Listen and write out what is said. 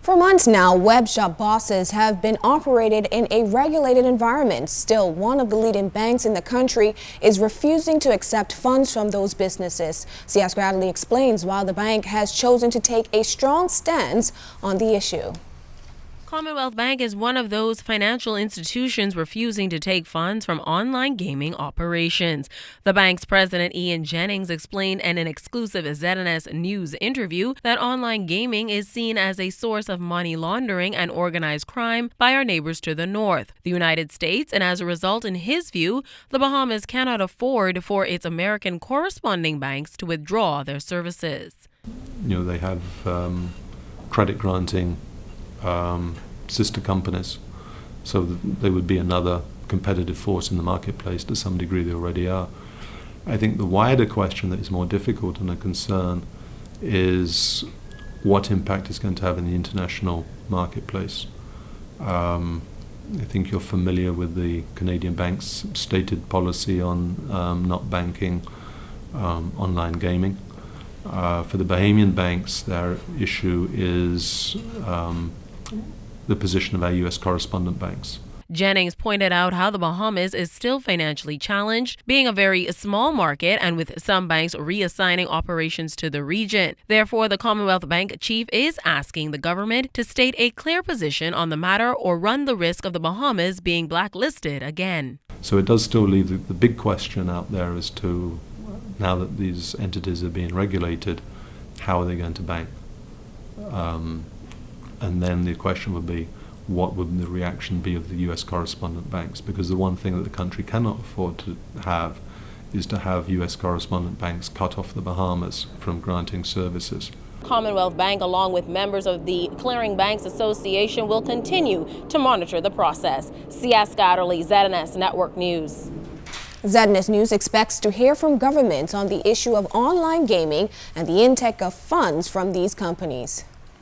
For months now, web shop bosses have been operated in a regulated environment. Still, one of the leading banks in the country is refusing to accept funds from those businesses. C.S. Bradley explains why the bank has chosen to take a strong stance on the issue. Commonwealth Bank is one of those financial institutions refusing to take funds from online gaming operations. The bank's president, Ian Jennings, explained in an exclusive ZNS News interview that online gaming is seen as a source of money laundering and organized crime by our neighbors to the north, the United States, and as a result, in his view, the Bahamas cannot afford for its American corresponding banks to withdraw their services. They have credit granting sister companies, so they would be another competitive force in the marketplace. To some degree they already are. I think the wider question that is more difficult and a concern is what impact it's going to have in the international marketplace. I think you're familiar with the Canadian bank's stated policy on not banking online gaming. For the Bahamian banks, their issue is the position of our U.S. correspondent banks. Jennings pointed out how the Bahamas is still financially challenged, being a very small market and with some banks reassigning operations to the region. Therefore, the Commonwealth Bank chief is asking the government to state a clear position on the matter or run the risk of the Bahamas being blacklisted again. So it does still leave the big question out there as to, now that these entities are being regulated, how are they going to bank? And then the question would be, what would the reaction be of the U.S. correspondent banks? Because the one thing that the country cannot afford to have is to have U.S. correspondent banks cut off the Bahamas from granting services. Commonwealth Bank, along with members of the Clearing Banks Association, will continue to monitor the process. C.S. Scatterly, ZNS Network News. ZNS News expects to hear from governments on the issue of online gaming and the intake of funds from these companies.